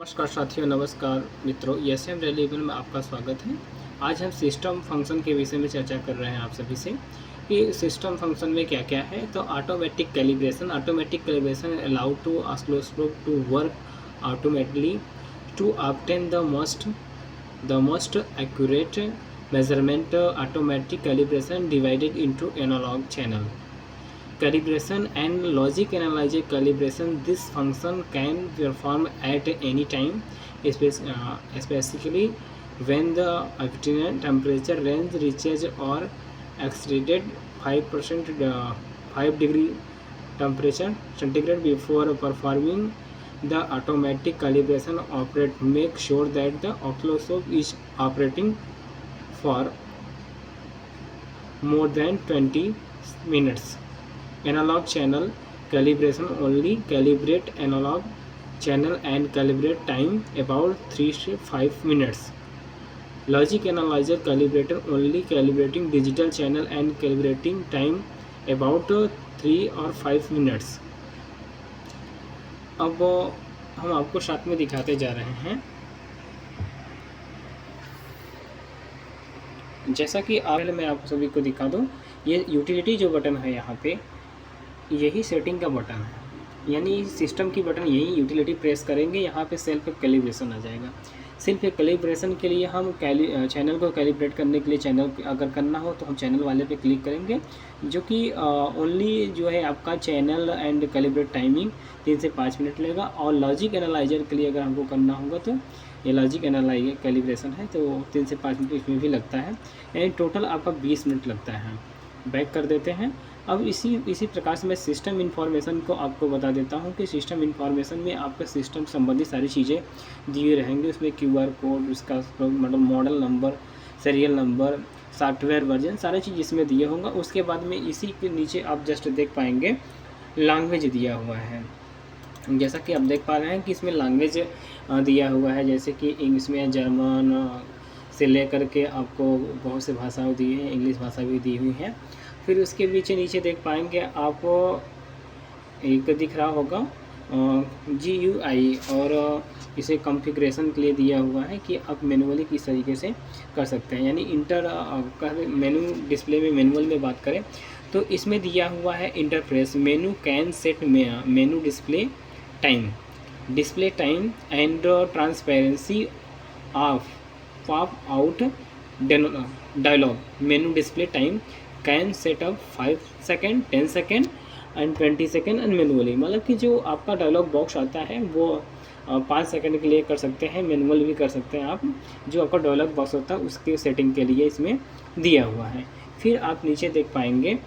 नमस्कार साथियों, नमस्कार मित्रों, एसएम रेलिबल में आपका स्वागत है। आज हम सिस्टम फंक्शन के विषय में चर्चा कर रहे हैं आप सभी से कि सिस्टम फंक्शन में क्या क्या है। तो automatic calibration allow to oscilloscope to work automatically to obtain the most accurate measurement. Automatic calibration divided into analogue channel calibration and logic analyzer calibration. This function can perform at any time, especially when the obtained temperature range reaches or exceeded 5 degree temperature centigrade. Before performing the automatic calibration operate, make sure that the oscilloscope is operating for more than 20 minutes. Analog channel calibration only calibrate analog channel and calibrate time about 3 to 5 minutes. Logic analyzer calibrator only calibrating digital channel and calibrating time about 3 or 5 minutes. अब हम आपको साथ में दिखाते जा रहे हैं। जैसा कि पहले मैं आप सभी को दिखा दूं, ये यूटिलिटी जो बटन है यहाँ पे, यही सेटिंग का बटन है, यानी सिस्टम की बटन यही यूटिलिटी प्रेस करेंगे, यहाँ पे सेल्फ कैलिब्रेशन आ जाएगा। सेल्फ कैलिब्रेशन के लिए हम चैनल को कैलिब्रेट करने के लिए चैनल अगर करना हो तो हम चैनल वाले पे क्लिक करेंगे, जो कि ओनली जो है आपका चैनल एंड कैलिब्रेट टाइमिंग 3 से 5 मिनट लेगा। और लॉजिक एनालाइजर के लिए अगर हमको करना होगा तो ये लॉजिक एनालाइजर कैलिब्रेशन है, तो 3 से 5 मिनट इसमें भी लगता है, यानी टोटल आपका 20 मिनट लगता है। बैक कर देते हैं। अब इसी प्रकार से मैं सिस्टम इन्फॉर्मेशन को आपको बता देता हूं कि सिस्टम इन्फॉर्मेशन में आपका सिस्टम संबंधी सारी चीज़ें दिए रहेंगे। उसमें QR कोड, उसका मतलब model number, serial number, software version, सारी चीज़ इसमें दिए होंगे। उसके बाद में इसी के नीचे आप जस्ट देख पाएंगे लैंग्वेज दिया हुआ है। जैसा कि आप देख पा रहे हैं कि इसमें लैंग्वेज दिया हुआ है, जैसे कि इसमें जर्मन से लेकर के आपको बहुत से भाषाएँ दी हैं, इंग्लिश भाषा भी दी हुई है। फिर उसके नीचे देख पाएंगे आप एक दिख रहा होगा GUI, और इसे कॉन्फ़िगरेशन के लिए दिया हुआ है कि आप मैनुअली किस तरीके से कर सकते हैं, यानी इंटर मेनू डिस्प्ले में मैनुअल में बात करें तो इसमें दिया हुआ है interface menu can set menu display time and transparency of pop out dialogue. Menu display time can set up 5 second, 10 second and 20 second and manually. मतलब कि जो आपका डायलॉग बॉक्स आता है वो 5 सेकेंड के लिए कर सकते हैं, मैनुअल भी कर सकते हैं आप। जो आपका डायलॉग बॉक्स होता है उसके सेटिंग के लिए इसमें दिया हुआ है। फिर आप नीचे देख पाएंगे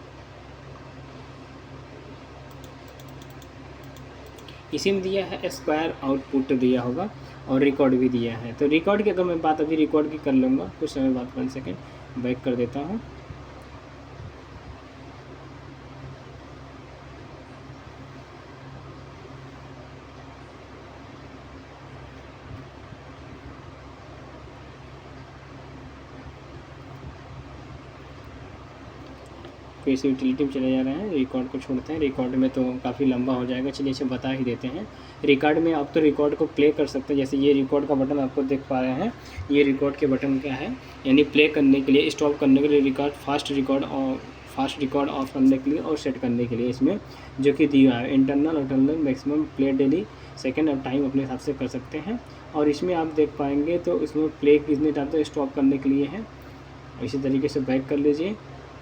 इसी में दिया है स्क्वायर आउटपुट दिया होगा और रिकॉर्ड भी दिया है। तो रिकॉर्ड की अगर मैं बात अभी रिकॉर्ड की कर लूँगा कुछ समय बाद, 1 सेकेंड बैक कर देता हूँ। तो इस यूटिलिटी में चले जा रहे हैं, रिकॉर्ड को छोड़ते हैं। रिकॉर्ड में तो काफ़ी लंबा हो जाएगा, चलिए इसे बता ही देते हैं। रिकॉर्ड में आप तो रिकॉर्ड को प्ले कर सकते हैं, जैसे ये रिकॉर्ड का बटन आपको देख पा रहे हैं, ये रिकॉर्ड के बटन क्या है, यानी प्ले करने के लिए, स्टॉप करने के लिए, रिकॉर्ड फास्ट रिकॉर्ड ऑफ करने के लिए और सेट करने के लिए इसमें जो कि दिया है। Internal maximum play daily second और टाइम अपने हिसाब से कर सकते हैं। और इसमें आप देख पाएंगे तो इसमें प्ले कितने टाइम तक स्टॉप करने के लिए है। इसी तरीके से बैक कर लीजिए,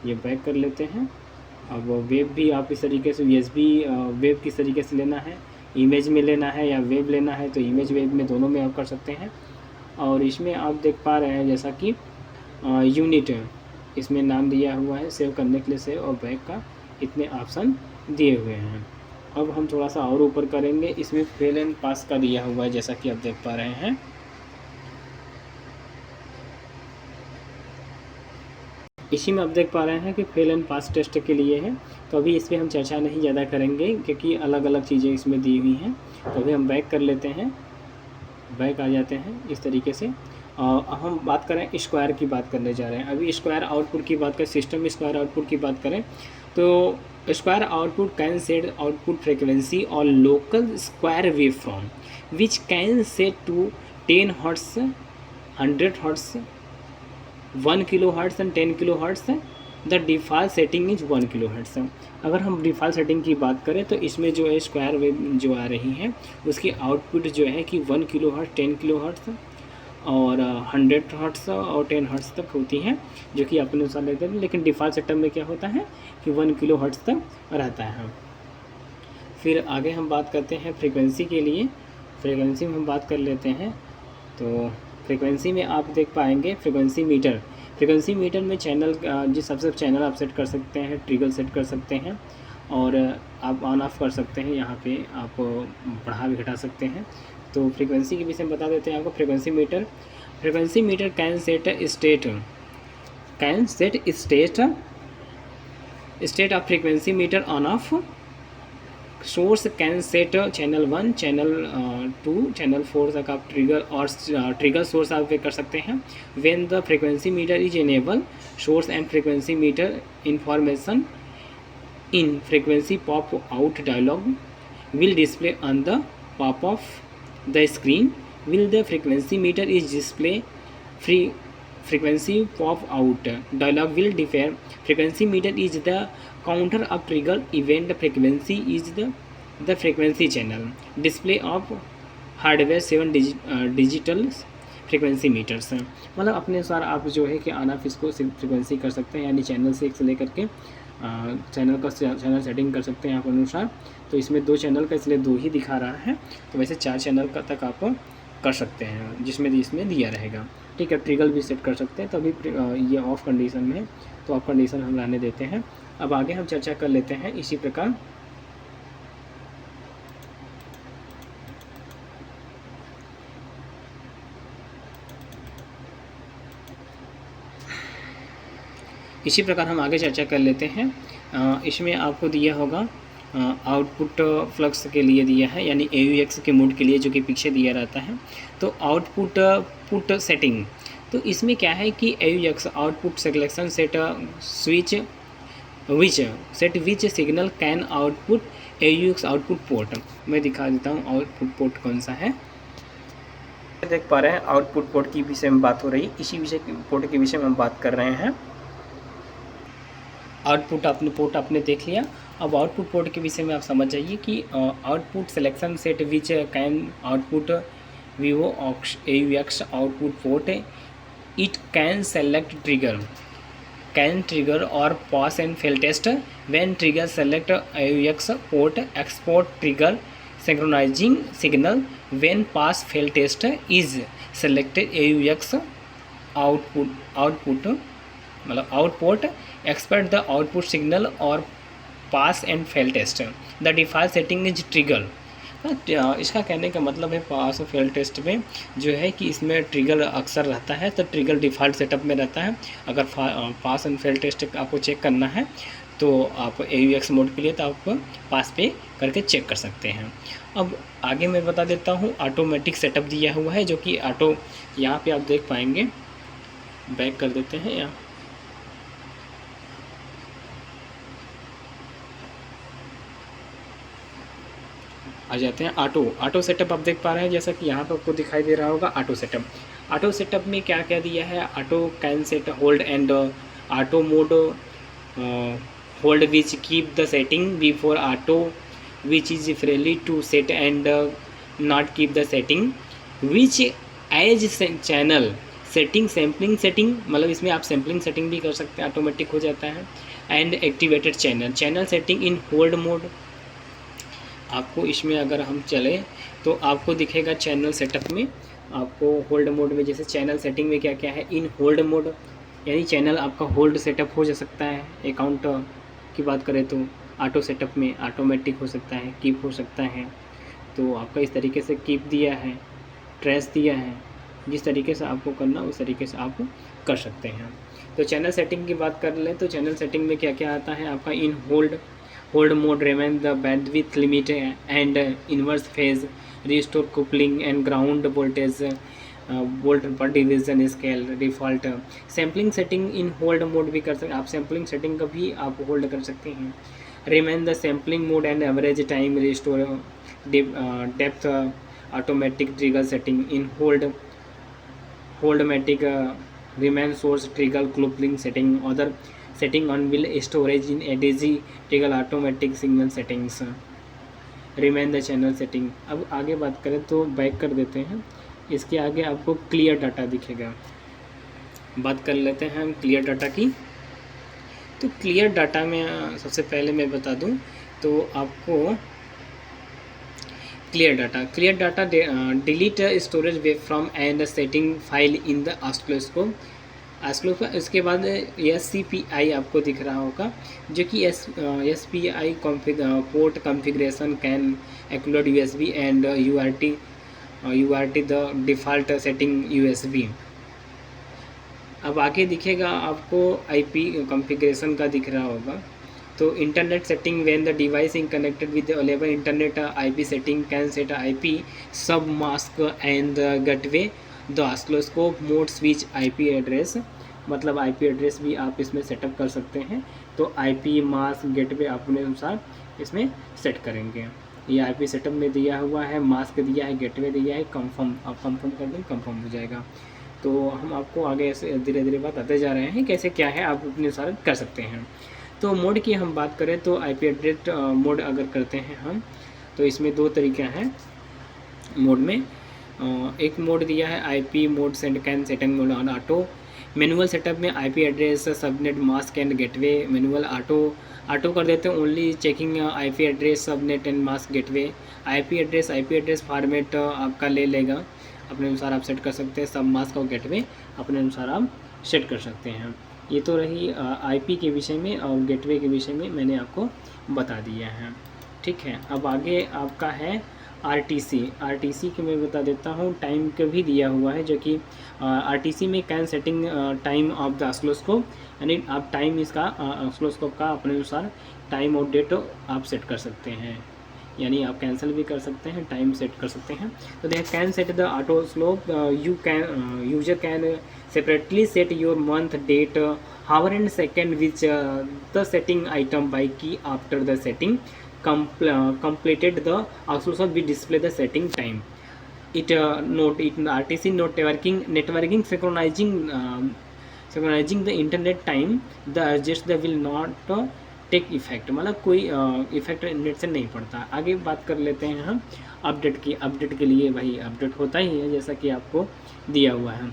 ये बैक कर लेते हैं। अब वेब भी आप इस तरीके से USB वेब किस तरीके से लेना है, इमेज में लेना है या वेब लेना है, तो इमेज वेब में दोनों में आप कर सकते हैं। और इसमें आप देख पा रहे हैं जैसा कि यूनिट इसमें नाम दिया हुआ है, सेव करने के लिए सेव और बैक का इतने ऑप्शन दिए हुए हैं। अब हम थोड़ा सा और ऊपर करेंगे, इसमें फेल एंड पास का दिया हुआ है, जैसा कि आप देख पा रहे हैं। इसी में आप देख पा रहे हैं कि फेल एंड पास टेस्ट के लिए है। तो अभी इस पर हम चर्चा नहीं ज़्यादा करेंगे क्योंकि अलग अलग चीज़ें इसमें दी हुई हैं। तो अभी हम बैक कर लेते हैं, बैक आ जाते हैं इस तरीके से। हम बात करें स्क्वायर की बात करने जा रहे हैं। अभी स्क्वायर आउटपुट की बात करें, सिस्टम स्क्वायर आउटपुट की बात करें तो Square output can set output frequency or local square waveform, which can set to 10 Hz, 100 Hz, 1 kHz and 10 kHz. The default setting is 1 kHz। अगर हम डिफ़ॉल्ट सेटिंग की बात करें तो इसमें जो है स्क्वायर वेव जो आ रही है उसकी आउटपुट जो है कि 1 kHz, 10 kHz और 100 Hz और 10 Hz तक होती हैं, जो कि अपने अनुसार लेते हैं। लेकिन डिफ़ॉल्ट सेटअप में क्या होता है कि 1 kHz तक रहता है। फिर आगे हम बात करते हैं फ्रीक्वेंसी के लिए। फ्रीक्वेंसी में हम बात कर लेते हैं। तो फ्रीक्वेंसी में आप देख पाएंगे फ्रीक्वेंसी मीटर। फ्रीक्वेंसी मीटर में चैनल जिस सबसे चैनल आप सेट कर सकते हैं, ट्रिगल सेट कर सकते हैं और आप ऑन ऑफ कर सकते हैं। यहाँ पे आप बढ़ा भी घटा सकते हैं। तो फ्रीक्वेंसी के विषय में बता देते हैं आपको। Frequency meter can set state of frequency meter on off. Source can set channel 1, channel 2, channel 4 तक आप ट्रिगर सोर्स आप कर सकते हैं। When the frequency meter is enable, source and frequency meter information in frequency pop out dialogue will display on the pop of the screen. Will the frequency meter is display frequency pop out dialog will differ. Frequency meter is the counter of trigger event. Frequency is the frequency channel display of hardware 7 digital frequency meters हैं। मतलब अपने अनुसार आप जो है कि on off इसको frequency कर सकते हैं, यानी चैनल से एक से लेकर के चैनल सेटिंग कर सकते हैं आप अनुसार। तो इसमें 2 चैनल का इसलिए 2 ही दिखा रहा है, तो वैसे 4 चैनल का तक आप कर सकते हैं जिसमें इसमें दिया रहेगा। ठीक है, ट्रिगल भी सेट कर सकते हैं। तो अभी ये ऑफ कंडीशन में है, तो ऑफ कंडीशन हम रहने देते हैं। अब आगे हम चर्चा कर लेते हैं इसी प्रकार। इसी प्रकार हम आगे चर्चा कर लेते हैं। इसमें आपको दिया होगा आउटपुट फ्लक्स के लिए दिया है, यानी AUX के मोड के लिए, जो कि पीछे दिया रहता है। तो आउटपुट सेटिंग, तो इसमें क्या है कि AUX output selection set which signal can output AUX output port. मैं दिखा देता हूँ आउटपुट पोर्ट कौन सा है। देख पा रहे हैं आउटपुट पोर्ट की विषय में बात हो रही, इसी विषय पोर्ट के विषय में हम बात कर रहे हैं। आउटपुट पोर्ट आपने देख लिया। अब आउटपुट पोर्ट के विषय में आप समझ जाइए कि output selection set which can output विवो AUX output port. It can select trigger और pass and fail test. When trigger select AUX port export trigger synchronising signal. When pass fail test is selected AUX output मतलब output export the output signal और pass and fail test. The default setting is trigger. इसका कहने का मतलब है पास और fail test में जो है कि इसमें ट्रिगर अक्सर रहता है, तो ट्रिगर डिफ़ॉल्ट सेटअप में रहता है। अगर पास एंड फेल टेस्ट आपको चेक करना है तो आप AUX मोड के लिए तो आप पास पे करके चेक कर सकते हैं। अब आगे मैं बता देता हूँ ऑटोमेटिक सेटअप दिया हुआ है, जो कि यहाँ पे आप देख पाएंगे। बैक कर देते हैं यहाँ, आ जाते हैं ऑटो सेटअप। आप देख पा रहे हैं जैसा कि यहाँ पर आपको दिखाई दे रहा होगा ऑटो सेटअप में क्या क्या दिया है। Auto can set hold and auto mode hold which keep the setting before auto which is freely to set and not keep the setting which as channel setting sampling setting, मतलब इसमें आप sampling setting भी कर सकते हैं, automatic हो जाता है। And activated channel setting in hold mode. आपको इसमें अगर हम चले तो आपको दिखेगा चैनल सेटअप में आपको होल्ड मोड में, जैसे चैनल सेटिंग में क्या क्या है। इन होल्ड मोड यानी चैनल आपका होल्ड सेटअप हो जा सकता है। अकाउंट की बात करें तो ऑटो सेटअप में ऑटोमेटिक हो सकता है, कीप हो सकता है। तो आपका इस तरीके से कीप दिया है, ट्रेस दिया है, जिस तरीके से आपको करना उस तरीके से आप कर सकते हैं। तो चैनल सेटिंग की बात कर लें तो चैनल सेटिंग में क्या क्या आता है आपका। इन hold mode remain the bandwidth limit and inverse phase, restore coupling and ground voltage, volt per division scale default। Sampling setting in hold mode भी कर सकते हैं आप, सैम्पलिंग सेटिंग का भी आप होल्ड कर सकते हैं। remain the sampling mode and average time restore depth automatic trigger setting in holdmatic remain source trigger coupling setting other setting on will storage in ADC trigger automatic signal settings remain the channel setting. अब आगे बात करें तो back कर देते हैं, इसके आगे आपको क्लियर डाटा दिखेगा। बात कर लेते हैं हम क्लियर डाटा की। तो क्लियर डाटा में सबसे पहले मैं बता दूं तो आपको clear data delete storage web from and setting file in the oscilloscope. इसके बाद SCPI आपको दिख रहा होगा, जो कि SPI port configuration can exclude USB and UART the default setting USB। अब आगे दिखेगा आपको IP कॉन्फ़िगरेशन का दिख रहा होगा। तो internet setting when the device is connected with available internet IP setting can set IP सब mask and gateway the oscilloscope mode switch IP address, मतलब IP एड्रेस भी आप इसमें सेटअप कर सकते हैं। तो IP मास्क गेटवे अपने अनुसार इसमें सेट करेंगे। ये IP सेटअप में दिया हुआ है, मास्क दिया है, गेटवे दिया है, कंफर्म आप कंफर्म कर दें, कंफर्म हो जाएगा। तो हम आपको आगे ऐसे धीरे धीरे बताते जा रहे हैं कैसे क्या है, आप अपने अनुसार कर सकते हैं। तो मोड की हम बात करें तो IP एड्रेस मोड अगर करते हैं हम, तो इसमें दो तरीके हैं मोड में। एक मोड दिया है IP mode send can setting mode on auto. Manual setup में IP address subnet mask and gateway manual auto कर देते हैं, only checking IP address subnet and mask gateway. IP address format आपका ले लेगा, अपने अनुसार आप सेट कर सकते हैं। सब मास्क और गेटवे अपने अनुसार आप सेट कर सकते हैं। ये तो रही IP के विषय में, और गेटवे के विषय में मैंने आपको बता दिया है, ठीक है। अब आगे आपका है RTC के मैं बता देता हूँ। टाइम का भी दिया हुआ है, जो कि RTC में can setting time of the oscilloscope, यानी आप टाइम इसका ऑसिलोस्कोप का अपने अनुसार टाइम और डेट आप सेट कर सकते हैं, यानी आप कैंसिल भी कर सकते हैं, टाइम सेट कर सकते हैं। तो they can set the auto slope user can separately set your month date hour and second which the setting item by key after the setting completed the oscilloscope will display the setting time. It RTC networking synchronizing the internet time, the adjust the will not take effect, मतलब कोई effect net से नहीं पड़ता। आगे बात कर लेते हैं हम अपडेट की। अपडेट के लिए भाई अपडेट होता ही है जैसा कि आपको दिया हुआ है।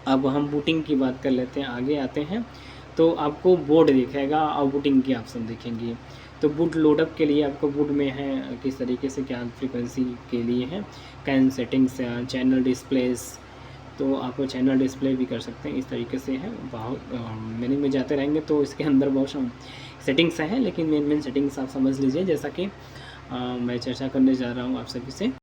अब हम बूटिंग की बात कर लेते हैं, आगे आते हैं। तो आपको बोर्ड दिखेगा और बूटिंग की ऑप्शन दिखेंगी। तो बूट लोडअप के लिए आपको बूट में है किस तरीके से क्या फ्रीक्वेंसी के लिए है, कैन सेटिंग्स चैनल डिस्प्लेस, तो आपको चैनल डिस्प्ले भी कर सकते हैं, इस तरीके से है। बहुत मेन्यू में जाते रहेंगे तो इसके अंदर बहुत सेटिंग्स हैं, लेकिन मेन सेटिंग्स आप समझ लीजिए, जैसा कि मैं चर्चा करने जा रहा हूँ आप सभी से।